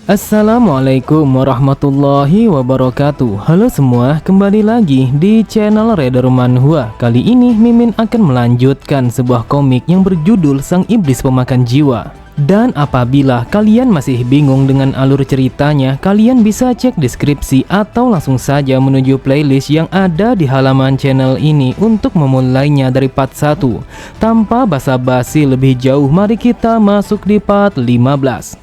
Assalamualaikum warahmatullahi wabarakatuh. Halo semua, kembali lagi di channel Raider Manhwa. Kali ini Mimin akan melanjutkan sebuah komik yang berjudul Sang Iblis Pemakan Jiwa. Dan apabila kalian masih bingung dengan alur ceritanya, kalian bisa cek deskripsi atau langsung saja menuju playlist yang ada di halaman channel ini untuk memulainya dari part 1. Tanpa basa-basi lebih jauh, mari kita masuk di part 15.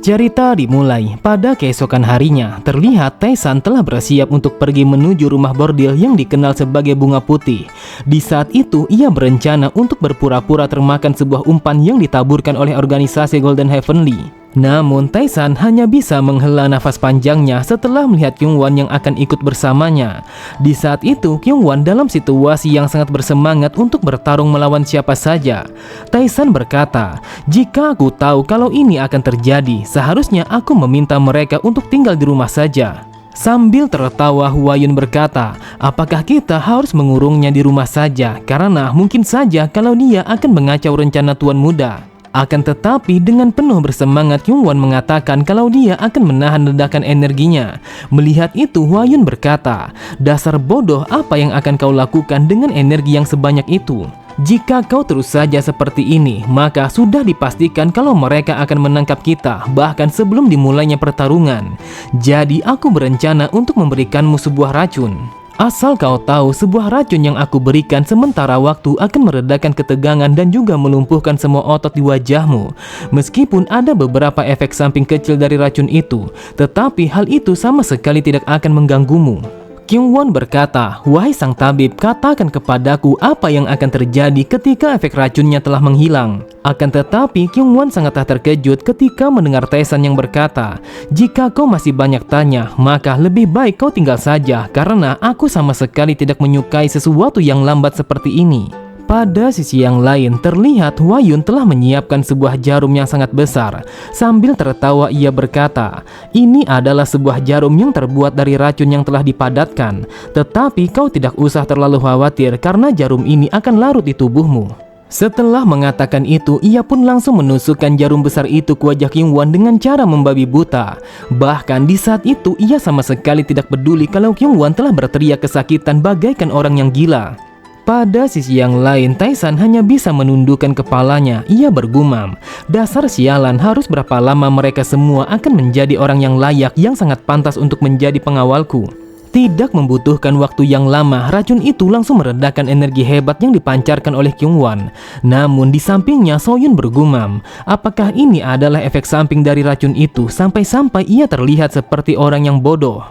Cerita dimulai pada keesokan harinya. Terlihat Tae-san telah bersiap untuk pergi menuju rumah bordil yang dikenal sebagai Bunga Putih. Di saat itu ia berencana untuk berpura-pura termakan sebuah umpan yang ditaburkan oleh organisasi Golden Heavenly. Namun Tae-san hanya bisa menghela nafas panjangnya setelah melihat Kyung-won yang akan ikut bersamanya. Di saat itu Kyung-won dalam situasi yang sangat bersemangat untuk bertarung melawan siapa saja. Tae-san berkata, "Jika aku tahu kalau ini akan terjadi, seharusnya aku meminta mereka untuk tinggal di rumah saja." Sambil tertawa, Hwayun berkata, "Apakah kita harus mengurungnya di rumah saja? Karena mungkin saja kalau dia akan mengacau rencana Tuan Muda." Akan tetapi dengan penuh bersemangat Kyung-won mengatakan kalau dia akan menahan ledakan energinya. Melihat itu Hwayun berkata, "Dasar bodoh, apa yang akan kau lakukan dengan energi yang sebanyak itu? Jika kau terus saja seperti ini, maka sudah dipastikan kalau mereka akan menangkap kita bahkan sebelum dimulainya pertarungan. Jadi aku berencana untuk memberikanmu sebuah racun. Asal kau tahu, sebuah racun yang aku berikan sementara waktu akan meredakan ketegangan dan juga melumpuhkan semua otot di wajahmu. Meskipun ada beberapa efek samping kecil dari racun itu, tetapi hal itu sama sekali tidak akan mengganggumu." Kyung-won berkata, "Wahai sang tabib, katakan kepadaku apa yang akan terjadi ketika efek racunnya telah menghilang." Akan tetapi Kyung-won sangatlah terkejut ketika mendengar Tae-san yang berkata, "Jika kau masih banyak tanya, maka lebih baik kau tinggal saja karena aku sama sekali tidak menyukai sesuatu yang lambat seperti ini." Pada sisi yang lain, terlihat Hwayun telah menyiapkan sebuah jarum yang sangat besar. Sambil tertawa ia berkata, "Ini adalah sebuah jarum yang terbuat dari racun yang telah dipadatkan. Tetapi kau tidak usah terlalu khawatir karena jarum ini akan larut di tubuhmu." Setelah mengatakan itu, ia pun langsung menusukkan jarum besar itu ke wajah Kyung-won dengan cara membabi buta. Bahkan di saat itu ia sama sekali tidak peduli kalau Kyung-won telah berteriak kesakitan bagaikan orang yang gila. Pada sisi yang lain, Tae-san hanya bisa menundukkan kepalanya. Ia bergumam, "Dasar sialan, harus berapa lama mereka semua akan menjadi orang yang layak, yang sangat pantas untuk menjadi pengawalku?" Tidak membutuhkan waktu yang lama, racun itu langsung meredakan energi hebat yang dipancarkan oleh Kyung-won. Namun di sampingnya Soyun bergumam, apakah ini adalah efek samping dari racun itu sampai-sampai ia terlihat seperti orang yang bodoh.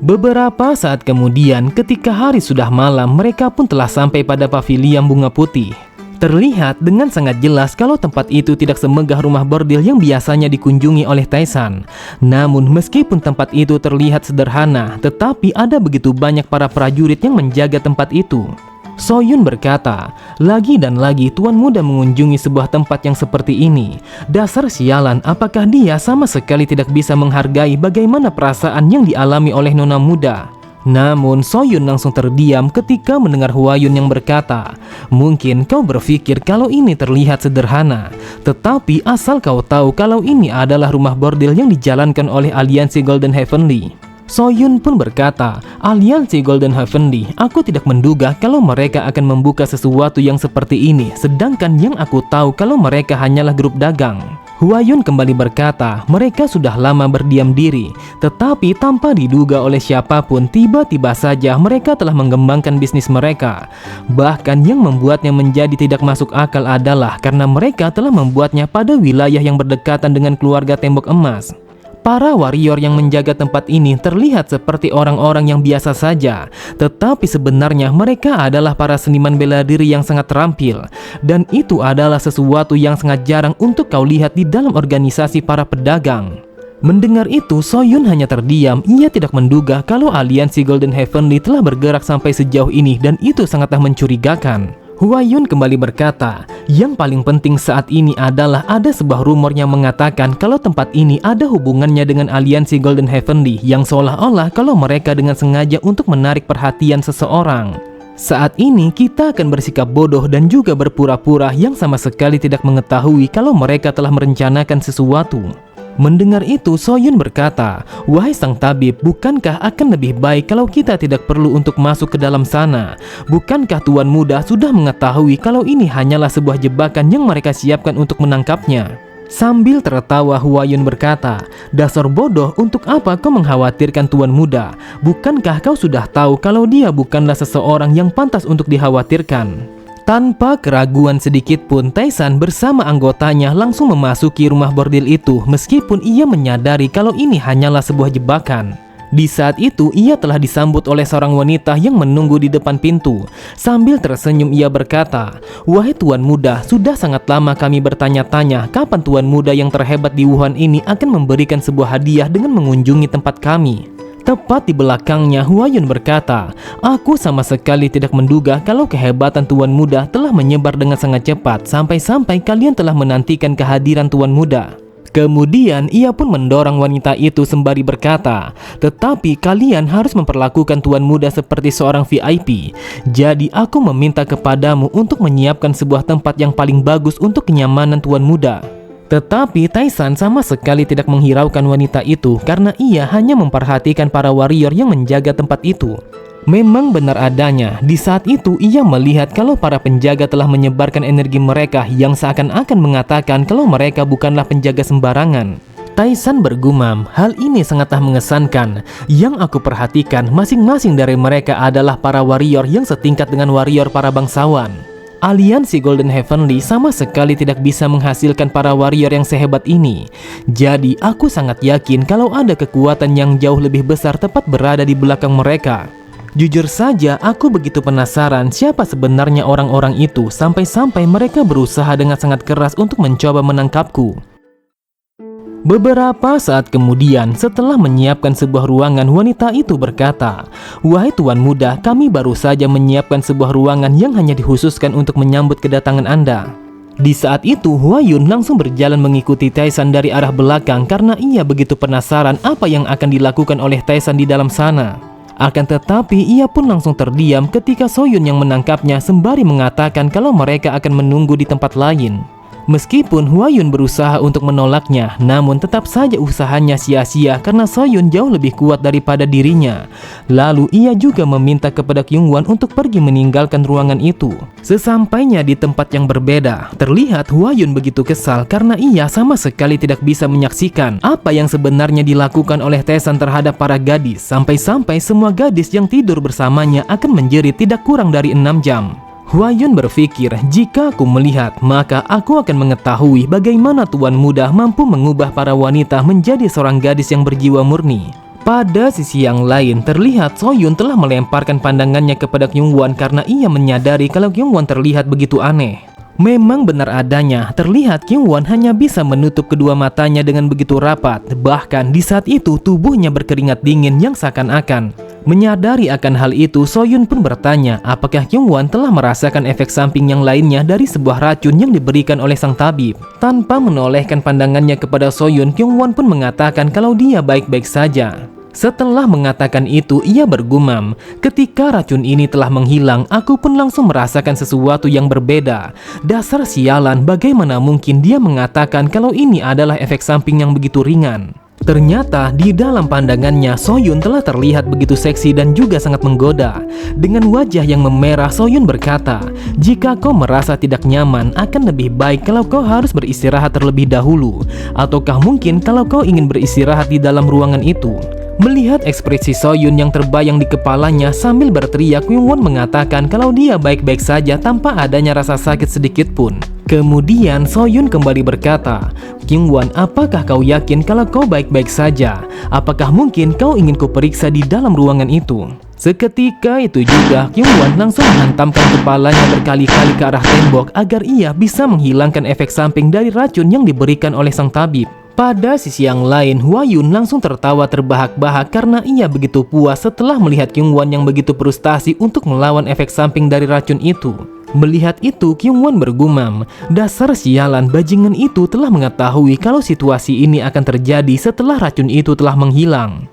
Beberapa saat kemudian, ketika hari sudah malam, mereka pun telah sampai pada pavilion Bunga Putih. Terlihat dengan sangat jelas kalau tempat itu tidak semegah rumah bordil yang biasanya dikunjungi oleh Tae-san. Namun meskipun tempat itu terlihat sederhana, tetapi ada begitu banyak para prajurit yang menjaga tempat itu. Soyun berkata, "Lagi dan lagi Tuan Muda mengunjungi sebuah tempat yang seperti ini. Dasar sialan, apakah dia sama sekali tidak bisa menghargai bagaimana perasaan yang dialami oleh Nona Muda?" Namun Soyun langsung terdiam ketika mendengar Hwayun yang berkata, "Mungkin kau berpikir kalau ini terlihat sederhana, tetapi asal kau tahu kalau ini adalah rumah bordil yang dijalankan oleh aliansi Golden Heavenly." Soyun pun berkata, "Aliansi Golden Heavenly, aku tidak menduga kalau mereka akan membuka sesuatu yang seperti ini, sedangkan yang aku tahu kalau mereka hanyalah grup dagang." Hwayun kembali berkata, "Mereka sudah lama berdiam diri, tetapi tanpa diduga oleh siapapun, tiba-tiba saja mereka telah mengembangkan bisnis mereka. Bahkan yang membuatnya menjadi tidak masuk akal adalah karena mereka telah membuatnya pada wilayah yang berdekatan dengan keluarga Tembok Emas. Para warrior yang menjaga tempat ini terlihat seperti orang-orang yang biasa saja, tetapi sebenarnya mereka adalah para seniman bela diri yang sangat terampil, dan itu adalah sesuatu yang sangat jarang untuk kau lihat di dalam organisasi para pedagang." Mendengar itu, Soyun hanya terdiam. Ia tidak menduga kalau aliansi Golden Heavenly telah bergerak sampai sejauh ini, dan itu sangatlah mencurigakan. Hwayun kembali berkata, "Yang paling penting saat ini adalah ada sebuah rumor yang mengatakan kalau tempat ini ada hubungannya dengan aliansi Golden Heavenly, yang seolah-olah kalau mereka dengan sengaja untuk menarik perhatian seseorang." Saat ini kita akan bersikap bodoh dan juga berpura-pura yang sama sekali tidak mengetahui kalau mereka telah merencanakan sesuatu. Mendengar itu, Soyun berkata, "Wahai sang tabib, bukankah akan lebih baik kalau kita tidak perlu untuk masuk ke dalam sana? Bukankah Tuan Muda sudah mengetahui kalau ini hanyalah sebuah jebakan yang mereka siapkan untuk menangkapnya?" Sambil tertawa, Huayun berkata, "Dasar bodoh, untuk apa kau mengkhawatirkan Tuan Muda? Bukankah kau sudah tahu kalau dia bukanlah seseorang yang pantas untuk dikhawatirkan?" Tanpa keraguan sedikit pun, Tae-san bersama anggotanya langsung memasuki rumah bordil itu meskipun ia menyadari kalau ini hanyalah sebuah jebakan. Di saat itu, ia telah disambut oleh seorang wanita yang menunggu di depan pintu. Sambil tersenyum, ia berkata, "Wahai Tuan Muda, sudah sangat lama kami bertanya-tanya kapan Tuan Muda yang terhebat di Wuhan ini akan memberikan sebuah hadiah dengan mengunjungi tempat kami." Tepat di belakangnya, Huayun berkata, "Aku sama sekali tidak menduga kalau kehebatan Tuan Muda telah menyebar dengan sangat cepat sampai-sampai kalian telah menantikan kehadiran Tuan Muda." Kemudian ia pun mendorong wanita itu sembari berkata, "Tetapi kalian harus memperlakukan Tuan Muda seperti seorang VIP. Jadi aku meminta kepadamu untuk menyiapkan sebuah tempat yang paling bagus untuk kenyamanan Tuan Muda." Tetapi Tae-san sama sekali tidak menghiraukan wanita itu karena ia hanya memperhatikan para warrior yang menjaga tempat itu. Memang benar adanya, di saat itu ia melihat kalau para penjaga telah menyebarkan energi mereka yang seakan-akan mengatakan kalau mereka bukanlah penjaga sembarangan. Tae-san bergumam, "Hal ini sangatlah mengesankan. Yang aku perhatikan, masing-masing dari mereka adalah para warrior yang setingkat dengan warrior para bangsawan. Aliansi Golden Heavenly sama sekali tidak bisa menghasilkan para warrior yang sehebat ini. Jadi aku sangat yakin kalau ada kekuatan yang jauh lebih besar tepat berada di belakang mereka. Jujur saja, aku begitu penasaran siapa sebenarnya orang-orang itu sampai-sampai mereka berusaha dengan sangat keras untuk mencoba menangkapku." Beberapa saat kemudian, setelah menyiapkan sebuah ruangan, wanita itu berkata, "Wahai Tuan Muda, kami baru saja menyiapkan sebuah ruangan yang hanya dikhususkan untuk menyambut kedatangan Anda." Di saat itu, Huayun langsung berjalan mengikuti Tae-san dari arah belakang karena ia begitu penasaran apa yang akan dilakukan oleh Tae-san di dalam sana. Akan tetapi, ia pun langsung terdiam ketika Soyun yang menangkapnya sembari mengatakan kalau mereka akan menunggu di tempat lain. Meskipun Huayun berusaha untuk menolaknya, namun tetap saja usahanya sia-sia karena Soyun jauh lebih kuat daripada dirinya. Lalu ia juga meminta kepada Kyungwon untuk pergi meninggalkan ruangan itu. Sesampainya di tempat yang berbeda, terlihat Huayun begitu kesal karena ia sama sekali tidak bisa menyaksikan apa yang sebenarnya dilakukan oleh Tae-san terhadap para gadis. Sampai-sampai semua gadis yang tidur bersamanya akan menjerit tidak kurang dari 6 jam. Huayun berpikir, jika aku melihat, maka aku akan mengetahui bagaimana Tuan Muda mampu mengubah para wanita menjadi seorang gadis yang berjiwa murni. Pada sisi yang lain, terlihat Soyun telah melemparkan pandangannya kepada Kyungwon karena ia menyadari kalau Kyungwon terlihat begitu aneh. Memang benar adanya, terlihat Kyungwon hanya bisa menutup kedua matanya dengan begitu rapat. Bahkan di saat itu tubuhnya berkeringat dingin yang seakan-akan. Menyadari akan hal itu, Soyun pun bertanya apakah Kyungwon telah merasakan efek samping yang lainnya dari sebuah racun yang diberikan oleh sang tabib. Tanpa menolehkan pandangannya kepada Soyun, Kyungwon pun mengatakan kalau dia baik-baik saja. Setelah mengatakan itu, ia bergumam, "Ketika racun ini telah menghilang, aku pun langsung merasakan sesuatu yang berbeda. Dasar sialan, bagaimana mungkin dia mengatakan kalau ini adalah efek samping yang begitu ringan?" Ternyata di dalam pandangannya Soyun telah terlihat begitu seksi dan juga sangat menggoda. Dengan wajah yang memerah, Soyun berkata, "Jika kau merasa tidak nyaman, akan lebih baik kalau kau harus beristirahat terlebih dahulu. Ataukah mungkin kalau kau ingin beristirahat di dalam ruangan itu?" Melihat ekspresi Soyun yang terbayang di kepalanya sambil berteriak, Kyungwon mengatakan kalau dia baik-baik saja tanpa adanya rasa sakit sedikit pun. Kemudian Soyun kembali berkata, "Kyungwon, apakah kau yakin kalau kau baik-baik saja? Apakah mungkin kau ingin kuperiksa di dalam ruangan itu?" Seketika itu juga, Kyungwon langsung menghantamkan kepalanya berkali-kali ke arah tembok agar ia bisa menghilangkan efek samping dari racun yang diberikan oleh sang tabib. Pada sisi yang lain, Huayun langsung tertawa terbahak-bahak karena ia begitu puas setelah melihat Kyungwon yang begitu frustasi untuk melawan efek samping dari racun itu. Melihat itu, Kyungwon bergumam, "Dasar sialan, bajingan itu telah mengetahui kalau situasi ini akan terjadi setelah racun itu telah menghilang."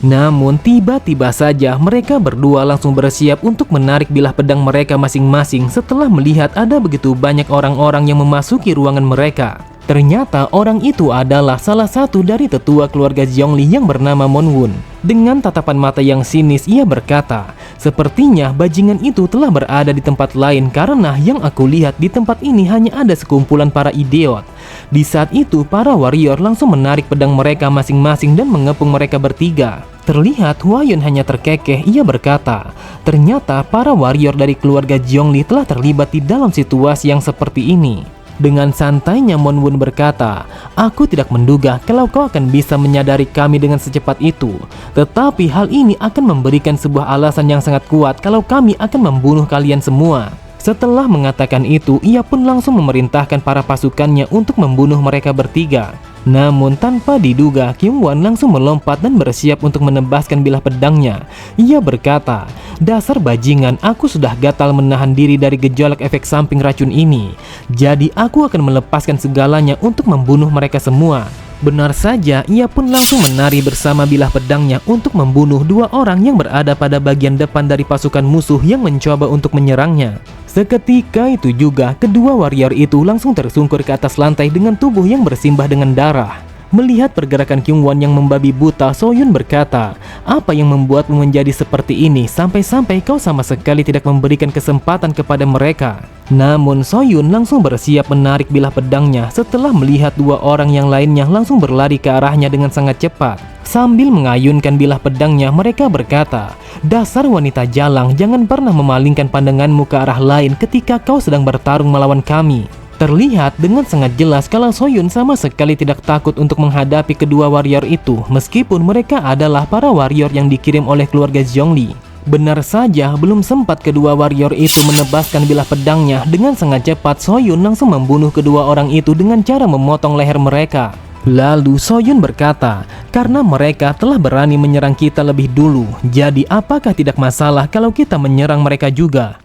Namun tiba-tiba saja mereka berdua langsung bersiap untuk menarik bilah pedang mereka masing-masing setelah melihat ada begitu banyak orang-orang yang memasuki ruangan mereka. Ternyata orang itu adalah salah satu dari tetua keluarga Zhongli yang bernama Monwun. Dengan tatapan mata yang sinis ia berkata, "Sepertinya bajingan itu telah berada di tempat lain karena yang aku lihat di tempat ini hanya ada sekumpulan para idiot." Di saat itu para warrior langsung menarik pedang mereka masing-masing dan mengepung mereka bertiga. Terlihat Huayun hanya terkekeh, ia berkata, "Ternyata para warrior dari keluarga Zhongli telah terlibat di dalam situasi yang seperti ini." Dengan santainya Monwun berkata, "Aku tidak menduga kalau kau akan bisa menyadari kami dengan secepat itu. Tetapi hal ini akan memberikan sebuah alasan yang sangat kuat kalau kami akan membunuh kalian semua." Setelah mengatakan itu, ia pun langsung memerintahkan para pasukannya untuk membunuh mereka bertiga. Namun tanpa diduga, Kyungwon langsung melompat dan bersiap untuk menebaskan bilah pedangnya. Ia berkata, "Dasar bajingan, aku sudah gatal menahan diri dari gejolak efek samping racun ini. Jadi aku akan melepaskan segalanya untuk membunuh mereka semua." Benar saja, ia pun langsung menari bersama bilah pedangnya untuk membunuh dua orang yang berada pada bagian depan dari pasukan musuh yang mencoba untuk menyerangnya. Seketika itu juga, kedua warrior itu langsung tersungkur ke atas lantai dengan tubuh yang bersimbah dengan darah. Melihat pergerakan Kyungwon yang membabi buta, Soyun berkata, "Apa yang membuatmu menjadi seperti ini sampai-sampai kau sama sekali tidak memberikan kesempatan kepada mereka?" Namun Soyun langsung bersiap menarik bilah pedangnya setelah melihat dua orang yang lainnya langsung berlari ke arahnya dengan sangat cepat. Sambil mengayunkan bilah pedangnya, mereka berkata, "Dasar wanita jalang, jangan pernah memalingkan pandanganmu ke arah lain ketika kau sedang bertarung melawan kami." Terlihat dengan sangat jelas kalau Soyun sama sekali tidak takut untuk menghadapi kedua warrior itu, meskipun mereka adalah para warrior yang dikirim oleh keluarga Zhongli. Benar saja, belum sempat kedua warrior itu menebaskan bilah pedangnya, dengan sangat cepat Soyun langsung membunuh kedua orang itu dengan cara memotong leher mereka. Lalu Soyun berkata, "Karena mereka telah berani menyerang kita lebih dulu, jadi apakah tidak masalah kalau kita menyerang mereka juga?"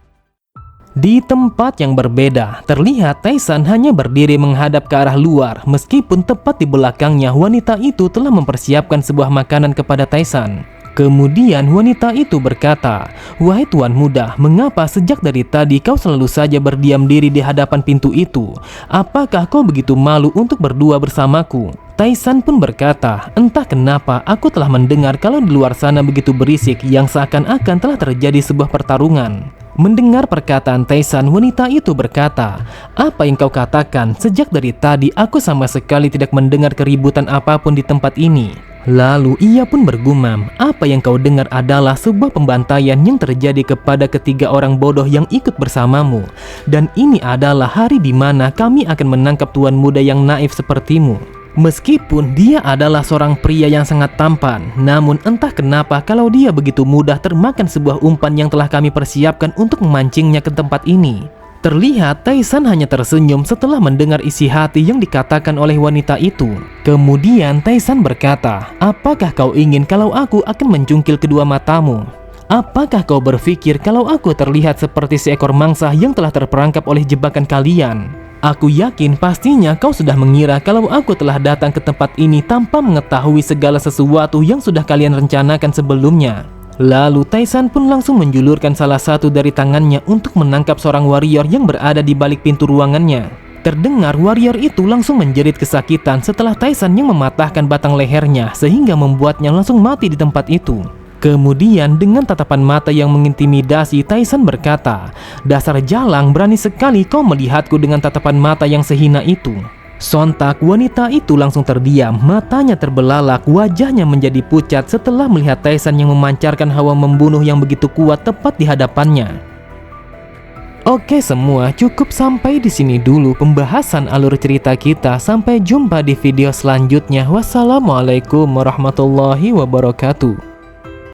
Di tempat yang berbeda, terlihat Taesan hanya berdiri menghadap ke arah luar, meskipun tepat di belakangnya wanita itu telah mempersiapkan sebuah makanan kepada Taesan. Kemudian wanita itu berkata, "Wahai tuan muda, mengapa sejak dari tadi kau selalu saja berdiam diri di hadapan pintu itu? Apakah kau begitu malu untuk berdua bersamaku?" Taesan pun berkata, "Entah kenapa aku telah mendengar kalau di luar sana begitu berisik yang seakan-akan telah terjadi sebuah pertarungan." Mendengar perkataan Taesan, wanita itu berkata, "Apa yang kau katakan? Sejak dari tadi aku sama sekali tidak mendengar keributan apapun di tempat ini." Lalu ia pun bergumam, "Apa yang kau dengar adalah sebuah pembantaian yang terjadi kepada ketiga orang bodoh yang ikut bersamamu. Dan ini adalah hari di mana kami akan menangkap tuan muda yang naif sepertimu." Meskipun dia adalah seorang pria yang sangat tampan, namun entah kenapa kalau dia begitu mudah termakan sebuah umpan yang telah kami persiapkan untuk memancingnya ke tempat ini. Terlihat Taesan hanya tersenyum setelah mendengar isi hati yang dikatakan oleh wanita itu. Kemudian Taesan berkata, "Apakah kau ingin kalau aku akan mencungkil kedua matamu? Apakah kau berpikir kalau aku terlihat seperti seekor mangsa yang telah terperangkap oleh jebakan kalian? Aku yakin pastinya kau sudah mengira kalau aku telah datang ke tempat ini tanpa mengetahui segala sesuatu yang sudah kalian rencanakan sebelumnya." Lalu Taesan pun langsung menjulurkan salah satu dari tangannya untuk menangkap seorang warrior yang berada di balik pintu ruangannya. Terdengar warrior itu langsung menjerit kesakitan setelah Taesan yang mematahkan batang lehernya sehingga membuatnya langsung mati di tempat itu. Kemudian dengan tatapan mata yang mengintimidasi, Taesan berkata, "Dasar jalang, berani sekali kau melihatku dengan tatapan mata yang sehina itu." Sontak wanita itu langsung terdiam, matanya terbelalak, wajahnya menjadi pucat setelah melihat Taesan yang memancarkan hawa membunuh yang begitu kuat tepat di hadapannya. Oke semua, cukup sampai di sini dulu pembahasan alur cerita kita. Sampai jumpa di video selanjutnya. Wassalamualaikum warahmatullahi wabarakatuh.